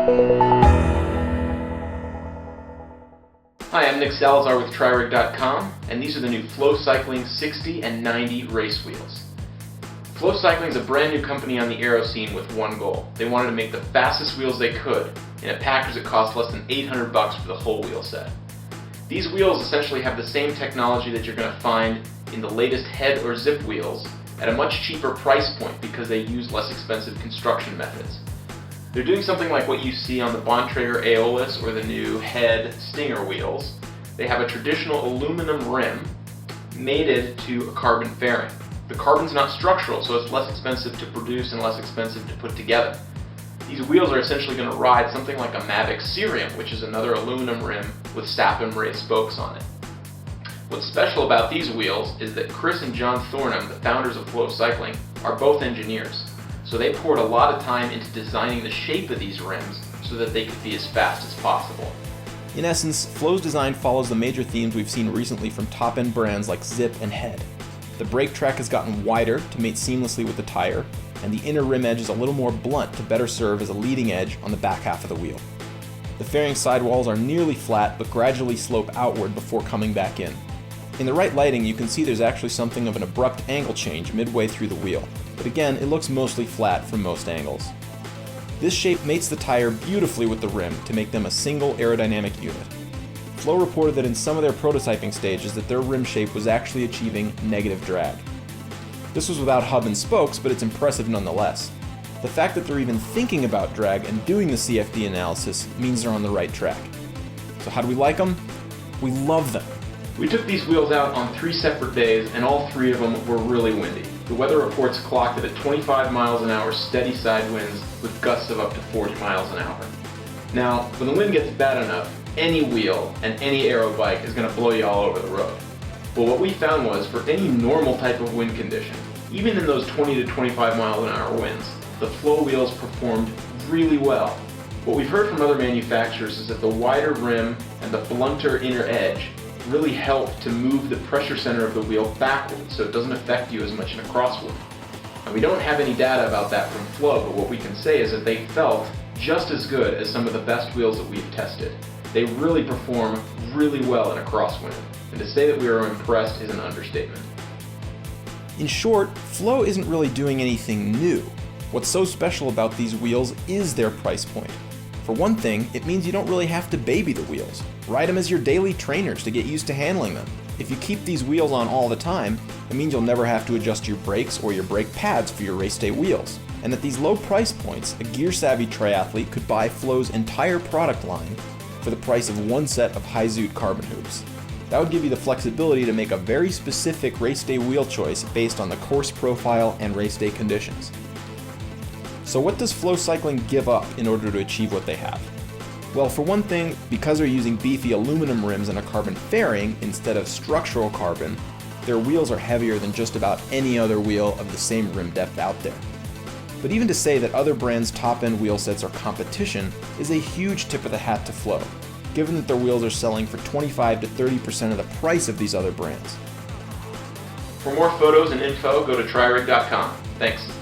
Hi, I'm Nick Salazar with TriRig.com, and these are the new FLO Cycling 60 and 90 race wheels. FLO Cycling is a brand new company on the aero scene with one goal. They wanted to make the fastest wheels they could in a package that cost less than $800 for the whole wheel set. These wheels essentially have the same technology that you're going to find in the latest head or zip wheels at a much cheaper price point because they use less expensive construction methods. They're doing something like what you see on the Bontrager Aeolus or the new head Stinger wheels. They have a traditional aluminum rim mated to a carbon fairing. The carbon's not structural, so it's less expensive to produce and less expensive to put together. These wheels are essentially going to ride something like a Mavic Cerium, which is another aluminum rim with SAPM raised spokes on it. What's special about these wheels is that Chris and John Thornham, the founders of FLO Cycling, are both engineers. So they poured a lot of time into designing the shape of these rims so that they could be as fast as possible. In essence, FLO's design follows the major themes we've seen recently from top-end brands like Zip and Head. The brake track has gotten wider to mate seamlessly with the tire, and the inner rim edge is a little more blunt to better serve as a leading edge on the back half of the wheel. The fairing sidewalls are nearly flat but gradually slope outward before coming back in. In the right lighting, you can see there's actually something of an abrupt angle change midway through the wheel, but again, it looks mostly flat from most angles. This shape mates the tire beautifully with the rim to make them a single aerodynamic unit. FLO reported that in some of their prototyping stages that their rim shape was actually achieving negative drag. This was without hub and spokes, but it's impressive nonetheless. The fact that they're even thinking about drag and doing the CFD analysis means they're on the right track. So how do we like them? We love them. We took these wheels out on 3 separate days, and all 3 of them were really windy. The weather reports clocked it at 25 miles an hour steady side winds with gusts of up to 40 miles an hour. Now, when the wind gets bad enough, any wheel and any aero bike is going to blow you all over the road. But what we found was, for any normal type of wind condition, even in those 20 to 25 miles an hour winds, the FLO wheels performed really well. What we've heard from other manufacturers is that the wider rim and the blunter inner edge really help to move the pressure center of the wheel backwards so it doesn't affect you as much in a crosswind. And we don't have any data about that from FLO, but what we can say is that they felt just as good as some of the best wheels that we've tested. They really perform really well in a crosswind, and to say that we are impressed is an understatement. In short, FLO isn't really doing anything new. What's so special about these wheels is their price point. For one thing, it means you don't really have to baby the wheels. Ride them as your daily trainers to get used to handling them. If you keep these wheels on all the time, it means you'll never have to adjust your brakes or your brake pads for your race day wheels. And at these low price points, a gear-savvy triathlete could buy FLO's entire product line for the price of one set of high-zoot carbon hoops. That would give you the flexibility to make a very specific race day wheel choice based on the course profile and race day conditions. So what does FLO Cycling give up in order to achieve what they have? Well, for one thing, because they're using beefy aluminum rims and a carbon fairing instead of structural carbon, their wheels are heavier than just about any other wheel of the same rim depth out there. But even to say that other brands' top-end wheel sets are competition is a huge tip of the hat to FLO, given that their wheels are selling for 25 to 30% of the price of these other brands. For more photos and info, go to TriRig.com. Thanks.